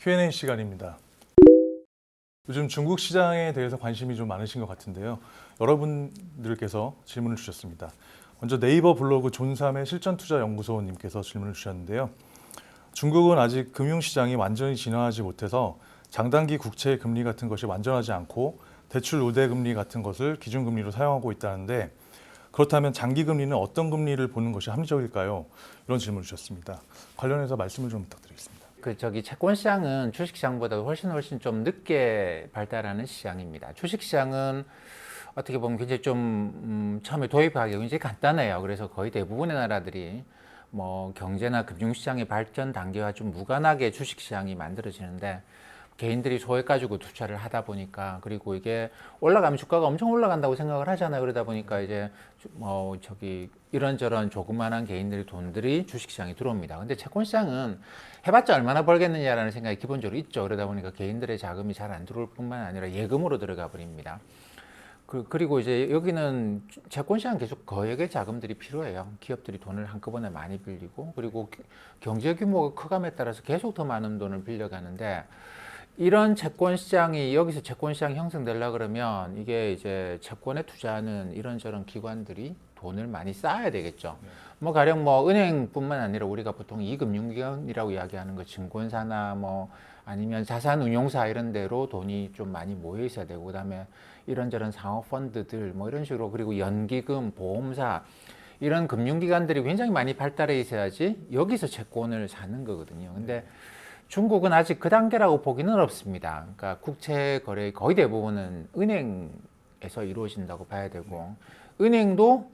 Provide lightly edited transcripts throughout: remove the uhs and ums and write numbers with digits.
Q&A 시간입니다. 요즘 중국 시장에 대해서 관심이 좀 많으신 것 같은데요. 여러분들께서 질문을 주셨습니다. 먼저 네이버 블로그 존삼의 실전투자연구소님께서 질문을 주셨는데요. 중국은 아직 금융시장이 완전히 진화하지 못해서 장단기 국채 금리 같은 것이 완전하지 않고 대출 우대 금리 같은 것을 기준금리로 사용하고 있다는데 그렇다면 장기 금리는 어떤 금리를 보는 것이 합리적일까요? 이런 질문을 주셨습니다. 관련해서 말씀을 좀 부탁드리겠습니다. 채권 시장은 주식 시장보다 훨씬 좀 늦게 발달하는 시장입니다. 주식 시장은 어떻게 보면 굉장히 좀 처음에 도입하기 굉장히 간단해요. 그래서 거의 대부분의 나라들이 뭐 경제나 금융시장의 발전 단계와 좀 무관하게 주식 시장이 만들어지는데 개인들이 소액가지고 투자를 하다 보니까, 그리고 이게 올라가면 주가가 엄청 올라간다고 생각을 하잖아요. 그러다 보니까 이제 이런저런 조그만한 개인들의 돈들이 주식시장에 들어옵니다. 근데 채권시장은 해봤자 얼마나 벌겠느냐라는 생각이 기본적으로 있죠. 그러다 보니까 개인들의 자금이 잘 안 들어올 뿐만 아니라 예금으로 들어가 버립니다. 그리고 이제 여기는 채권시장 계속 거액의 자금들이 필요해요. 기업들이 돈을 한꺼번에 많이 빌리고, 그리고 경제 규모가 커감에 따라서 계속 더 많은 돈을 빌려가는데, 이런 채권 시장이 여기서 채권 시장이 형성되려 그러면 이게 이제 채권에 투자하는 이런저런 기관들이 돈을 많이 쌓아야 되겠죠. 뭐 가령 뭐 은행뿐만 아니라 우리가 보통 이금융기관이라고 이야기하는 거 증권사나 뭐 아니면 자산운용사 이런 데로 돈이 좀 많이 모여 있어야 되고, 그다음에 이런저런 상호펀드들 뭐 이런 식으로, 그리고 연기금, 보험사 이런 금융기관들이 굉장히 많이 발달해 있어야지 여기서 채권을 사는 거거든요. 근데 중국은 아직 그 단계라고 보기는 어렵습니다. 그러니까 국채 거래의 거의 대부분은 은행에서 이루어진다고 봐야 되고, 은행도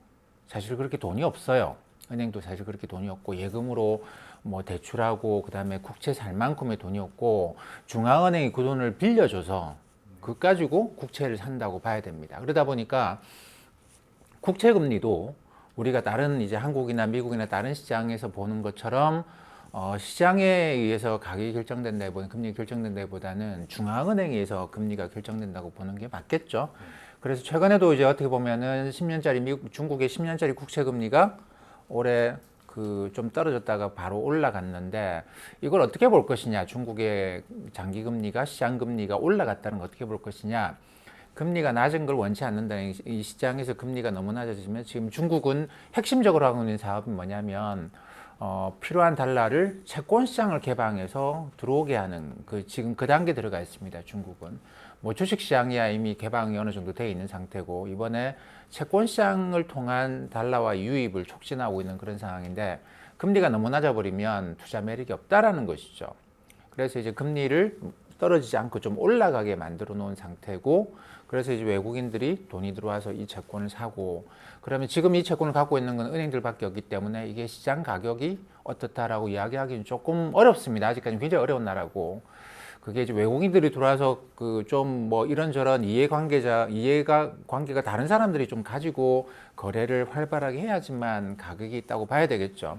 사실 그렇게 돈이 없어요. 은행도 사실 그렇게 돈이 없고, 예금으로 뭐 대출하고 그다음에 국채 살 만큼의 돈이 없고, 중앙은행이 그 돈을 빌려줘서 그거 가지고 국채를 산다고 봐야 됩니다. 그러다 보니까 국채 금리도 우리가 다른 이제 한국이나 미국이나 다른 시장에서 보는 것처럼 시장에 의해서 가격이 결정된다기보다는, 금리가 결정된다기보다는 중앙은행에 의해서 금리가 결정된다고 보는 게 맞겠죠. 그래서 최근에도 이제 어떻게 보면은 10년짜리 중국의 10년짜리 국채 금리가 올해 좀 떨어졌다가 바로 올라갔는데, 이걸 어떻게 볼 것이냐, 중국의 장기 금리가 시장 금리가 올라갔다는 걸 어떻게 볼 것이냐. 금리가 낮은 걸 원치 않는다는, 이 시장에서 금리가 너무 낮아지면 지금 중국은 핵심적으로 하고 있는 사업이 뭐냐면 필요한 달러를 채권 시장을 개방해서 들어오게 하는 지금 그 단계에 들어가 있습니다. 중국은 뭐 주식 시장이야 이미 개방이 어느 정도 되어 있는 상태고, 이번에 채권 시장을 통한 달러와 유입을 촉진하고 있는 그런 상황인데, 금리가 너무 낮아 버리면 투자 매력이 없다라는 것이죠. 그래서 이제 금리를 떨어지지 않고 좀 올라가게 만들어 놓은 상태고, 그래서 이제 외국인들이 돈이 들어와서 이 채권을 사고, 그러면 지금 이 채권을 갖고 있는 건 은행들밖에 없기 때문에 이게 시장 가격이 어떻다라고 이야기하기는 조금 어렵습니다. 아직까지 굉장히 어려운 나라고, 그게 이제 외국인들이 들어와서 좀 뭐 이런저런 관계가 다른 사람들이 좀 가지고 거래를 활발하게 해야지만 가격이 있다고 봐야 되겠죠.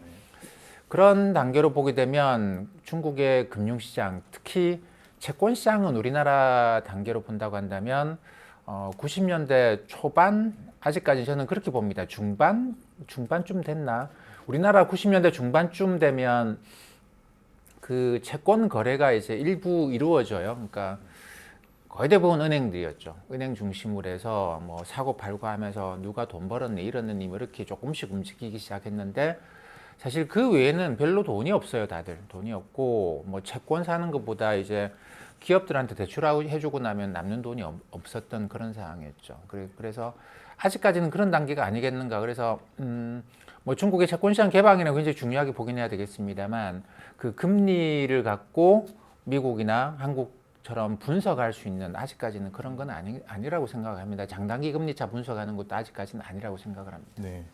그런 단계로 보게 되면 중국의 금융시장, 특히 채권 시장은 우리나라 단계로 본다고 한다면 90년대 초반, 아직까지 저는 그렇게 봅니다. 중반쯤 됐나? 우리나라 90년대 중반쯤 되면 그 채권 거래가 이제 일부 이루어져요. 그러니까 거의 대부분 은행들이었죠. 은행 중심으로 해서 뭐 사고 팔고 하면서 누가 돈 벌었네 이러느니 뭐 이렇게 조금씩 움직이기 시작했는데, 사실 그 외에는 별로 돈이 없어요. 다들 돈이 없고, 뭐 채권 사는 것보다 이제 기업들한테 대출해주고 나면 남는 돈이 없었던 그런 상황이었죠. 그래서 아직까지는 그런 단계가 아니겠는가. 그래서 뭐 중국의 채권시장 개방이나 굉장히 중요하게 보긴 해야 되겠습니다만, 그 금리를 갖고 미국이나 한국처럼 분석할 수 있는, 아직까지는 그런 건 아니라고 생각합니다. 장단기 금리차 분석하는 것도 아직까지는 아니라고 생각을 합니다. 네.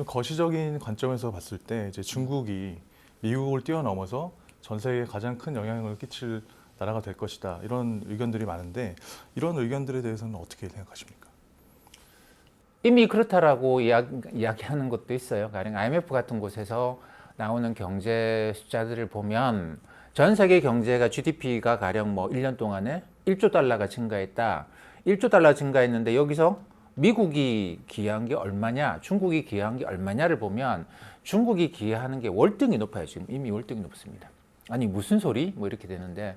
거시적인 관점에서 봤을 때 이제 중국이 미국을 뛰어넘어서 전 세계에 가장 큰 영향을 끼칠 나라가 될 것이다, 이런 의견들이 많은데, 이런 의견들에 대해서는 어떻게 생각하십니까? 이미 그렇다라고 이야기하는 것도 있어요. 가령 IMF 같은 곳에서 나오는 경제 숫자들을 보면 전 세계 경제가 GDP가 가령 뭐 1년 동안에 1조 달러가 증가했다. 1조 달러 증가했는데 여기서 미국이 기여한 게 얼마냐, 중국이 기여한 게 얼마냐를 보면 중국이 기여하는 게 월등히 높아요. 지금 이미 월등히 높습니다. 아니 무슨 소리? 뭐 이렇게 되는데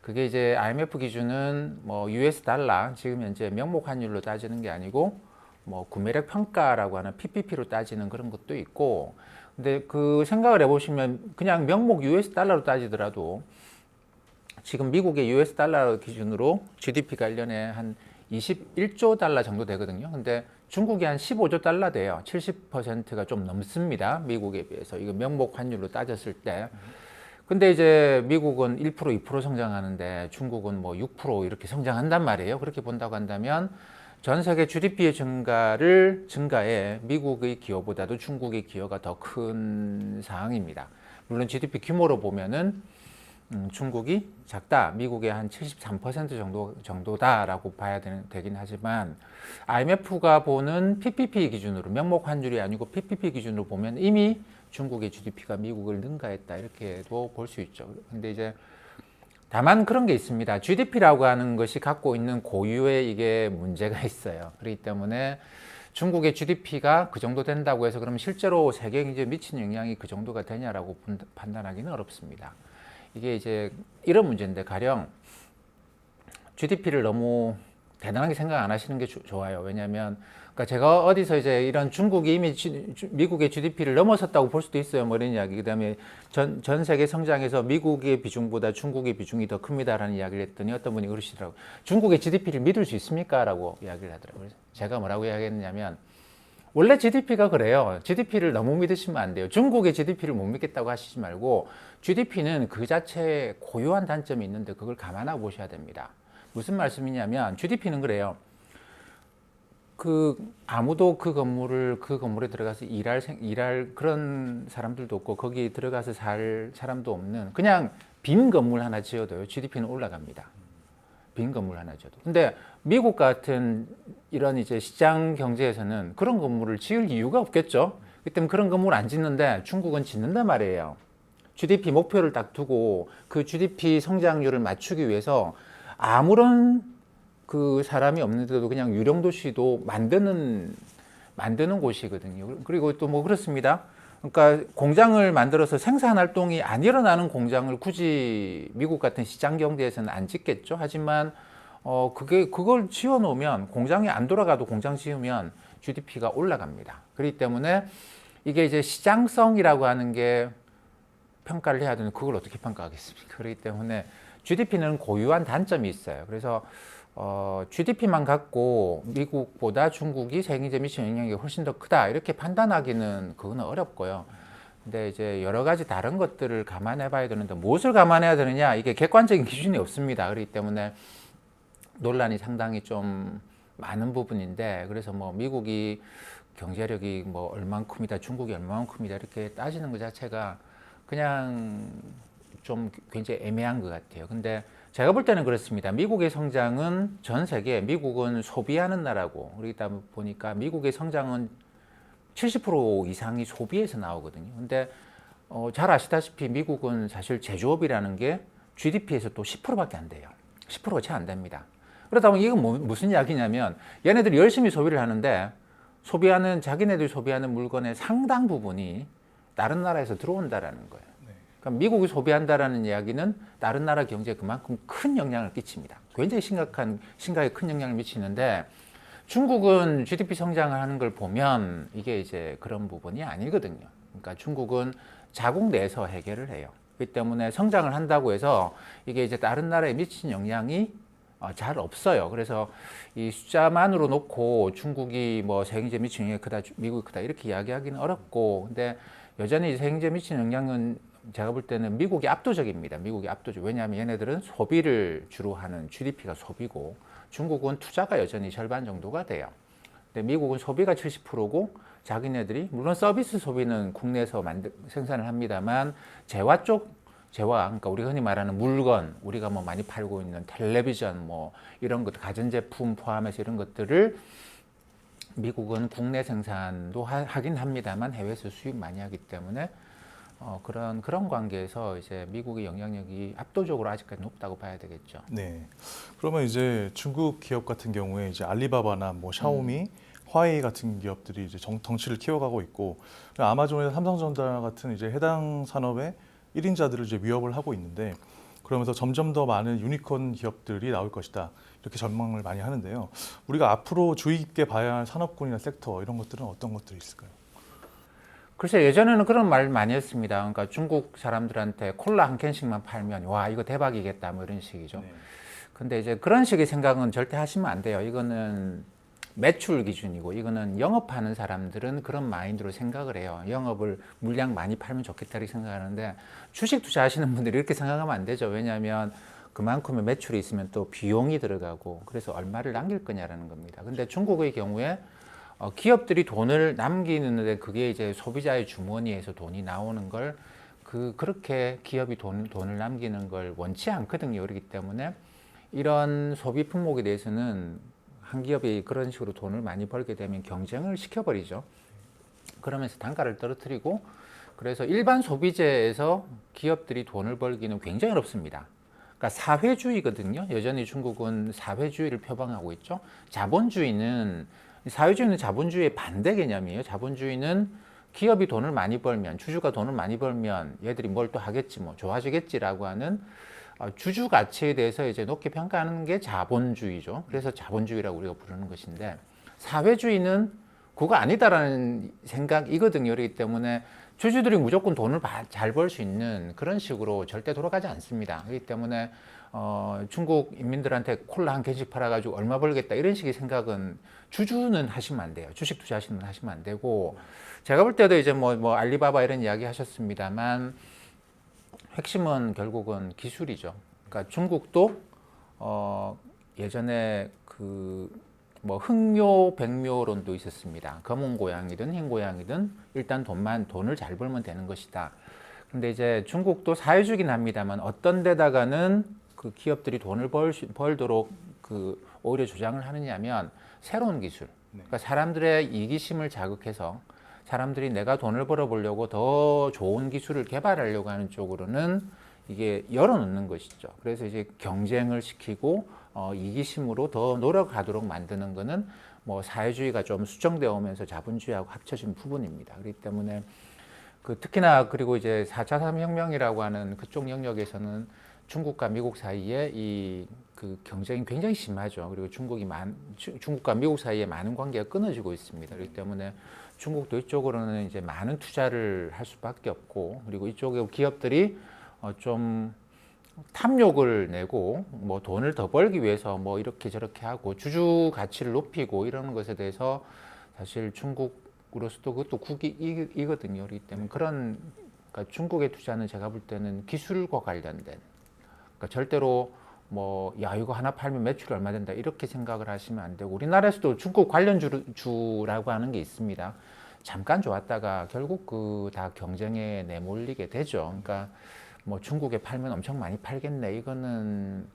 그게 이제 IMF 기준은 뭐 US 달러 지금 현재 명목 환율로 따지는 게 아니고 뭐 구매력 평가라고 하는 PPP로 따지는 그런 것도 있고 근데 그 생각을 해보시면 그냥 명목 US 달러로 따지더라도 지금 미국의 US 달러 기준으로 GDP가 1년에 한 21조 달러 정도 되거든요. 근데 중국이 한 15조 달러 돼요. 70%가 좀 넘습니다. 미국에 비해서. 이거 명목 환율로 따졌을 때. 근데 이제 미국은 1%, 2% 성장하는데 중국은 뭐 6% 이렇게 성장한단 말이에요. 그렇게 본다고 한다면 전 세계 GDP의 증가에 미국의 기여보다도 중국의 기여가 더 큰 상황입니다. 물론 GDP 규모로 보면은 중국이 작다, 미국의 한 73% 정도다라고 봐야 되긴 하지만 IMF가 보는 PPP 기준으로 명목 환율이 아니고 PPP 기준으로 보면 이미 중국의 GDP가 미국을 능가했다 이렇게도 볼 수 있죠. 근데 이제 다만 그런 게 있습니다. GDP라고 하는 것이 갖고 있는 고유의 이게 문제가 있어요. 그렇기 때문에 중국의 GDP가 그 정도 된다고 해서 그러면 실제로 세계 경제에 미치는 영향이 그 정도가 되냐라고 판단하기는 어렵습니다. 이게 이제 이런 문제인데 가령 GDP를 너무 대단하게 생각 안 하시는 게 좋아요. 왜냐하면 그러니까 제가 어디서 이제 이런 중국이 이미 미국의 GDP를 넘어섰다고 볼 수도 있어요. 뭐 이런 이야기. 그다음에 전 세계 성장에서 미국의 비중보다 중국의 비중이 더 큽니다라는 이야기를 했더니 어떤 분이 그러시더라고요. 중국의 GDP를 믿을 수 있습니까? 라고 이야기를 하더라고요. 제가 뭐라고 이야기했냐면 원래 GDP가 그래요. GDP를 너무 믿으시면 안 돼요. 중국의 GDP를 못 믿겠다고 하시지 말고 GDP는 그 자체에 고유한 단점이 있는데 그걸 감안하고 보셔야 됩니다. 무슨 말씀이냐면 GDP는 그래요. 아무도 그 건물에 들어가서 일할 그런 사람들도 없고 거기 들어가서 살 사람도 없는 그냥 빈 건물 하나 지어도요. GDP는 올라갑니다. 빈 건물 하나 지어도. 근데 미국 같은 이런 이제 시장 경제에서는 그런 건물을 지을 이유가 없겠죠. 그렇기 때문에 그런 건물 안 짓는데 중국은 짓는단 말이에요. GDP 목표를 딱 두고 그 GDP 성장률을 맞추기 위해서 아무런 그 사람이 없는데도 그냥 유령 도시도 만드는 곳이거든요. 그리고 또 뭐 그렇습니다. 그러니까 공장을 만들어서 생산 활동이 안 일어나는 공장을 굳이 미국 같은 시장 경제에서는 안 짓겠죠. 하지만 그걸 지어 놓으면 공장이 안 돌아가도 공장 지으면 GDP가 올라갑니다. 그렇기 때문에 이게 이제 시장성이라고 하는 게 평가를 해야 되는 그걸 어떻게 평가하겠습니까? 그렇기 때문에 GDP는 고유한 단점이 있어요. 그래서 GDP만 갖고 미국보다 중국이 세계 경제에 미치는 영향이 훨씬 더 크다 이렇게 판단하기는 그거는 어렵고요. 근데 이제 여러 가지 다른 것들을 감안해 봐야 되는데 무엇을 감안해야 되느냐 이게 객관적인 기준이 없습니다. 그렇기 때문에 논란이 상당히 좀 많은 부분인데 그래서 뭐 미국이 경제력이 뭐 얼만큼이다 중국이 얼만큼이다 이렇게 따지는 것 자체가 그냥 좀 굉장히 애매한 것 같아요. 근데 제가 볼 때는 그렇습니다. 미국의 성장은 전 세계, 미국은 소비하는 나라고, 그러다 보니까 미국의 성장은 70% 이상이 소비에서 나오거든요. 근데 잘 아시다시피 미국은 사실 제조업이라는 게 GDP에서 또 10%밖에 안 돼요. 10%가 채 안 됩니다. 그러다 보면 이건 무슨 이야기냐면 얘네들이 열심히 소비를 하는데 자기네들이 소비하는 물건의 상당 부분이 다른 나라에서 들어온다라는 거예요. 그러니까 미국이 소비한다라는 이야기는 다른 나라 경제에 그만큼 큰 영향을 끼칩니다. 굉장히 심각하게 큰 영향을 미치는데 중국은 GDP 성장을 하는 걸 보면 이게 이제 그런 부분이 아니거든요. 그러니까 중국은 자국 내에서 해결을 해요. 그렇기 때문에 성장을 한다고 해서 이게 이제 다른 나라에 미친 영향이 잘 없어요. 그래서 이 숫자만으로 놓고 중국이 뭐 세계 경제에 미치는 영향이 크다, 미국이 크다 이렇게 이야기하기는 어렵고 근데 여전히 세계 경제에 미치는 영향은 제가 볼 때는 미국이 압도적입니다. 미국이 압도적. 왜냐하면 얘네들은 소비를 주로 하는 GDP가 소비고 중국은 투자가 여전히 절반 정도가 돼요. 근데 미국은 소비가 70%고 자기네들이 물론 서비스 소비는 국내에서 생산을 합니다만 재화, 그러니까 우리가 흔히 말하는 물건, 우리가 뭐 많이 팔고 있는 텔레비전 뭐 이런 것, 가전제품 포함해서 이런 것들을 미국은 국내 생산도 하긴 합니다만 해외에서 수입 많이 하기 때문에 그런 관계에서 이제 미국의 영향력이 압도적으로 아직까지 높다고 봐야 되겠죠. 네. 그러면 이제 중국 기업 같은 경우에 이제 알리바바나 뭐 샤오미, 화웨이 같은 기업들이 이제 덩치를 키워가고 있고 아마존이나 삼성전자 같은 이제 해당 산업에 1인자들을 이제 위협을 하고 있는데 그러면서 점점 더 많은 유니콘 기업들이 나올 것이다. 이렇게 전망을 많이 하는데요. 우리가 앞으로 주의 깊게 봐야 할 산업군이나 섹터 이런 것들은 어떤 것들이 있을까요? 글쎄 예전에는 그런 말 많이 했습니다. 그러니까 중국 사람들한테 콜라 한 캔씩만 팔면 와 이거 대박이겠다 뭐 이런 식이죠. 네. 근데 이제 그런 식의 생각은 절대 하시면 안 돼요. 이거는 매출 기준이고 이거는 영업하는 사람들은 그런 마인드로 생각을 해요. 영업을 물량 많이 팔면 좋겠다 이렇게 생각하는데 주식 투자하시는 분들이 이렇게 생각하면 안 되죠. 왜냐하면 그만큼의 매출이 있으면 또 비용이 들어가고 그래서 얼마를 남길 거냐라는 겁니다. 근데 중국의 경우에 기업들이 돈을 남기는데 그게 이제 소비자의 주머니에서 돈이 나오는 걸 그렇게 기업이 돈을 남기는 걸 원치 않거든요. 그렇기 때문에 이런 소비 품목에 대해서는 한 기업이 그런 식으로 돈을 많이 벌게 되면 경쟁을 시켜버리죠. 그러면서 단가를 떨어뜨리고 그래서 일반 소비재에서 기업들이 돈을 벌기는 굉장히 어렵습니다. 그러니까 사회주의거든요. 여전히 중국은 사회주의를 표방하고 있죠. 사회주의는 자본주의의 반대 개념이에요. 자본주의는 기업이 돈을 많이 벌면 주주가 돈을 많이 벌면 얘들이 뭘 또 하겠지 뭐 좋아지겠지라고 하는 주주 가치에 대해서 이제 높게 평가하는 게 자본주의죠. 그래서 자본주의라고 우리가 부르는 것인데 사회주의는 그거 아니다라는 생각이거든요. 그렇기 때문에 주주들이 무조건 돈을 잘 벌 수 있는 그런 식으로 절대 돌아가지 않습니다. 그렇기 때문에 중국 인민들한테 콜라 한 캔씩 팔아가지고 얼마 벌겠다 이런 식의 생각은 주주는 하시면 안 돼요. 주식 투자하시는 분 하시면 안 되고 제가 볼 때도 이제 뭐 알리바바 이런 이야기 하셨습니다만 핵심은 결국은 기술이죠. 그러니까 중국도 예전에 뭐 흑묘, 백묘론도 있었습니다. 검은 고양이든 흰 고양이든 일단 돈을 잘 벌면 되는 것이다. 근데 이제 중국도 사회주의긴 합니다만 어떤 데다가는 그 기업들이 돈을 벌도록 오히려 주장을 하느냐면 새로운 기술. 그러니까 사람들의 이기심을 자극해서 사람들이 내가 돈을 벌어보려고 더 좋은 기술을 개발하려고 하는 쪽으로는 이게 열어놓는 것이죠. 그래서 이제 경쟁을 시키고 이기심으로 더 노력하도록 만드는 거는 뭐 사회주의가 좀 수정되어 오면서 자본주의하고 합쳐진 부분입니다. 그렇기 때문에 특히나 그리고 이제 4차 산업혁명이라고 하는 그쪽 영역에서는 중국과 미국 사이에 경쟁이 굉장히 심하죠. 그리고 중국과 미국 사이에 많은 관계가 끊어지고 있습니다. 그렇기 때문에 중국도 이쪽으로는 이제 많은 투자를 할 수밖에 없고 그리고 이쪽에 기업들이 좀 탐욕을 내고 뭐 돈을 더 벌기 위해서 뭐 이렇게 저렇게 하고 주주 가치를 높이고 이러는 것에 대해서 사실 중국으로서도 그것도 국익이거든요. 그렇기 때문에 그러니까 중국의 투자는 제가 볼 때는 기술과 관련된 그러니까 절대로 뭐 야 이거 하나 팔면 매출이 얼마 된다 이렇게 생각을 하시면 안 되고 우리나라에서도 중국 관련주라고 하는 게 있습니다. 잠깐 좋았다가 결국 다 경쟁에 내몰리게 되죠. 그러니까 뭐 중국에 팔면 엄청 많이 팔겠네. 이거는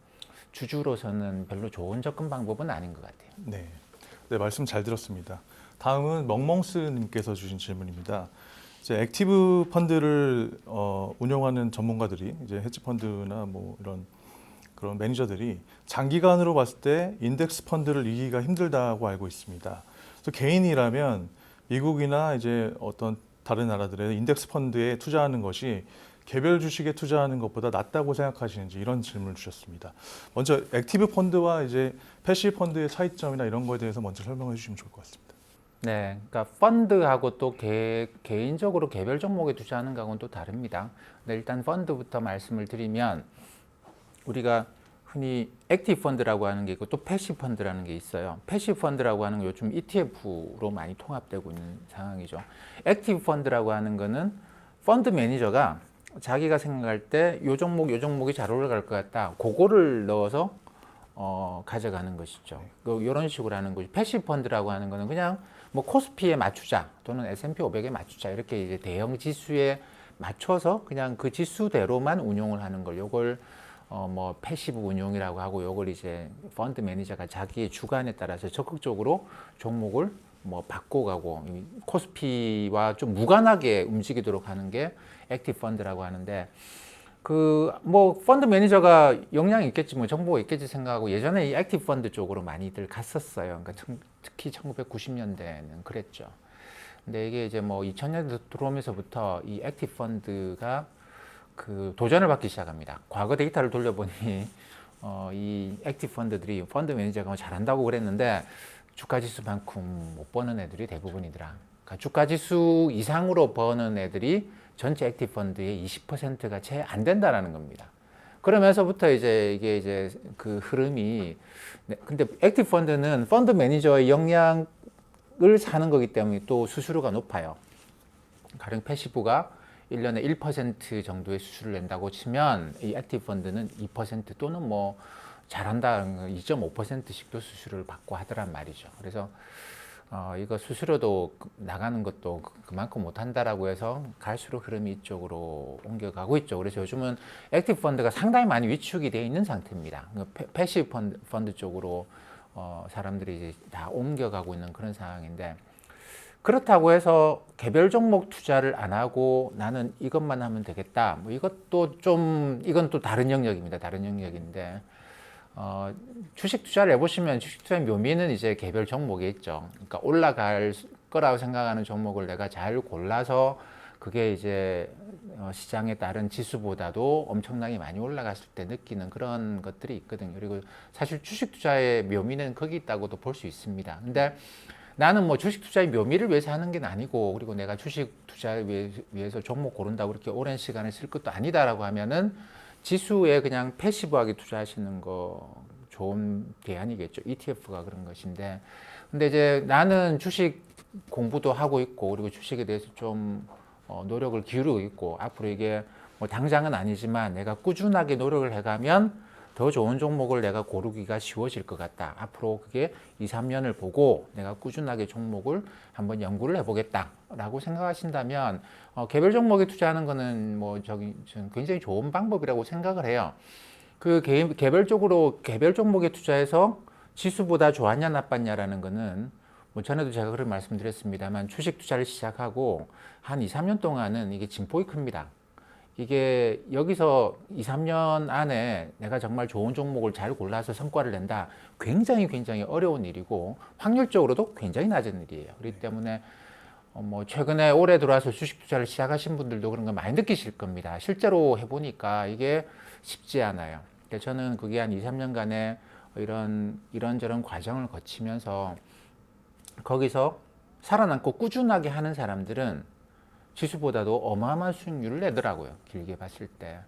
주주로서는 별로 좋은 접근 방법은 아닌 것 같아요. 네, 말씀 잘 들었습니다. 다음은 멍멍스님께서 주신 질문입니다. 이제 액티브 펀드를 운영하는 전문가들이 이제 헤지 펀드나 뭐 그런 매니저들이 장기간으로 봤을 때 인덱스 펀드를 이기기가 힘들다고 알고 있습니다. 그래서 개인이라면 미국이나 이제 어떤 다른 나라들의 인덱스 펀드에 투자하는 것이 개별 주식에 투자하는 것보다 낫다고 생각하시는지 이런 질문을 주셨습니다. 먼저 액티브 펀드와 이제 패시브 펀드의 차이점이나 이런 거에 대해서 먼저 설명해 주시면 좋을 것 같습니다. 네, 그러니까 펀드하고 또 개인적으로 개별 종목에 투자하는 거하고는 또 다릅니다. 근데 일단 펀드부터 말씀을 드리면 우리가 흔히 액티브 펀드라고 하는 게 있고 또 패시브 펀드라는 게 있어요. 패시브 펀드라고 하는 거 요즘 ETF로 많이 통합되고 있는 상황이죠. 액티브 펀드라고 하는 거는 펀드 매니저가 자기가 생각할 때 요 종목이 잘 올라갈 것 같다. 그거를 넣어서 가져가는 것이죠. 이런 식으로 하는 거죠. 패시브 펀드라고 하는 거는 그냥 뭐 코스피에 맞추자 또는 S&P 500에 맞추자 이렇게 이제 대형 지수에 맞춰서 그냥 그 지수대로만 운용을 하는 걸 요걸 뭐 패시브 운용이라고 하고 요걸 이제 펀드 매니저가 자기의 주관에 따라서 적극적으로 종목을 뭐 바꿔가고 코스피와 좀 무관하게 움직이도록 하는 게 액티브 펀드라고 하는데 뭐 펀드 매니저가 역량이 있겠지 뭐 정보가 있겠지 생각하고 예전에 이 액티브 펀드 쪽으로 많이들 갔었어요. 그러니까 특히 1990년대는 그랬죠. 근데 이게 이제 뭐 2000년대 들어오면서부터 이 액티브 펀드가 그 도전을 받기 시작합니다. 과거 데이터를 돌려보니 이 액티브 펀드들이 펀드 매니저가 잘한다고 그랬는데 주가지수만큼 못 버는 애들이 대부분이더라. 그러니까 주가지수 이상으로 버는 애들이 전체 액티브 펀드의 20%가 채 안 된다라는 겁니다. 그러면서부터 이게 이제 그 흐름이 근데 액티브 펀드는 펀드 매니저의 역량을 사는 거기 때문에 또 수수료가 높아요. 가령 패시브가 1년에 1% 정도의 수수료를 낸다고 치면 이 액티브 펀드는 2% 또는 뭐 잘한다 2.5%씩도 수수료를 받고 하더란 말이죠. 그래서 이거 수수료도 나가는 것도 그만큼 못한다라고 해서 갈수록 흐름이 이쪽으로 옮겨가고 있죠. 그래서 요즘은 액티브 펀드가 상당히 많이 위축이 되어 있는 상태입니다. 패시브 펀드 쪽으로 사람들이 이제 다 옮겨가고 있는 그런 상황인데 그렇다고 해서 개별 종목 투자를 안 하고 나는 이것만 하면 되겠다. 뭐 이것도 좀 이건 또 다른 영역입니다. 다른 영역인데 주식 투자를 해보시면 주식 투자의 묘미는 이제 개별 종목에 있죠. 그러니까 올라갈 거라고 생각하는 종목을 내가 잘 골라서 그게 이제 시장에 따른 지수보다도 엄청나게 많이 올라갔을 때 느끼는 그런 것들이 있거든요. 그리고 사실 주식 투자의 묘미는 거기 있다고도 볼 수 있습니다. 근데 나는 뭐 주식 투자의 묘미를 위해서 하는 게 아니고 그리고 내가 주식 투자를 위해서 종목 고른다고 그렇게 오랜 시간을 쓸 것도 아니다라고 하면은 지수에 그냥 패시브하게 투자하시는 거 좋은 대안이겠죠. ETF가 그런 것인데. 근데 이제 나는 주식 공부도 하고 있고 그리고 주식에 대해서 좀 노력을 기울이고 있고 앞으로 이게 뭐 당장은 아니지만 내가 꾸준하게 노력을 해가면 더 좋은 종목을 내가 고르기가 쉬워질 것 같다. 앞으로 그게 2, 3년을 보고 내가 꾸준하게 종목을 한번 연구를 해보겠다라고 생각하신다면 개별 종목에 투자하는 거는 뭐 저는 굉장히 좋은 방법이라고 생각을 해요. 그 개별 종목에 투자해서 지수보다 좋았냐 나빴냐라는 거는 뭐 전에도 제가 그런 말씀드렸습니다만 주식 투자를 시작하고 한 2, 3년 동안은 이게 진폭이 큽니다. 이게 여기서 2, 3년 안에 내가 정말 좋은 종목을 잘 골라서 성과를 낸다. 굉장히 어려운 일이고 확률적으로도 굉장히 낮은 일이에요. 그렇기 때문에 뭐 최근에 올해 들어와서 주식 투자를 시작하신 분들도 그런 거 많이 느끼실 겁니다. 실제로 해보니까 이게 쉽지 않아요. 그래서 저는 그게 한 2, 3년간의 이런저런 과정을 거치면서 거기서 살아남고 꾸준하게 하는 사람들은 지수보다도 어마어마한 수익률을 내더라고요. 길게 봤을 때.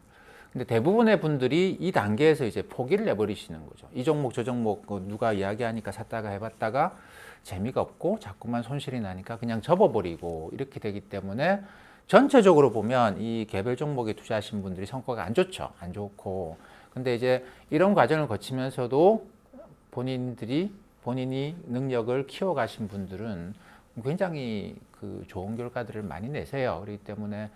근데 대부분의 분들이 이 단계에서 이제 포기를 내버리시는 거죠. 이 종목 저 종목 누가 이야기하니까 샀다가 해봤다가 재미가 없고 자꾸만 손실이 나니까 그냥 접어버리고 이렇게 되기 때문에 전체적으로 보면 이 개별 종목에 투자하신 분들이 성과가 안 좋죠. 안 좋고. 근데 이제 이런 과정을 거치면서도 본인이 능력을 키워가신 분들은 굉장히 그 좋은 결과들을 많이 내세요. 그렇기 때문에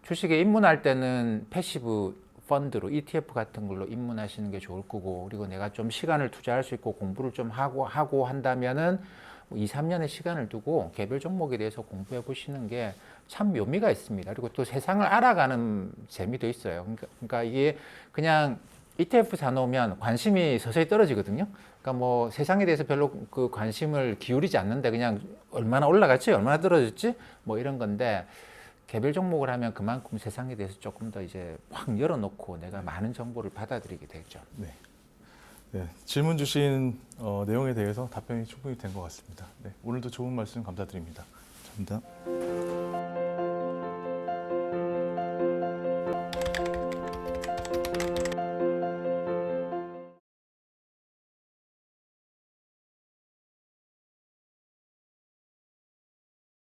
주식에 입문할 때는 패시브 펀드로 ETF 같은 걸로 입문하시는 게 좋을 거고 그리고 내가 좀 시간을 투자할 수 있고 공부를 좀 하고 한다면은 2, 3년의 시간을 두고 개별 종목에 대해서 공부해 보시는 게 참 묘미가 있습니다. 그리고 또 세상을 알아가는 재미도 있어요. 그러니까 이게 그냥 ETF 사놓으면 관심이 서서히 떨어지거든요. 그러니까 뭐 세상에 대해서 별로 그 관심을 기울이지 않는데 그냥 얼마나 올라갔지, 얼마나 떨어졌지, 뭐 이런 건데 개별 종목을 하면 그만큼 세상에 대해서 조금 더 이제 확 열어놓고 내가 많은 정보를 받아들이게 되죠. 네. 네, 질문 주신 내용에 대해서 답변이 충분히 된 것 같습니다. 네, 오늘도 좋은 말씀 감사드립니다. 감사합니다.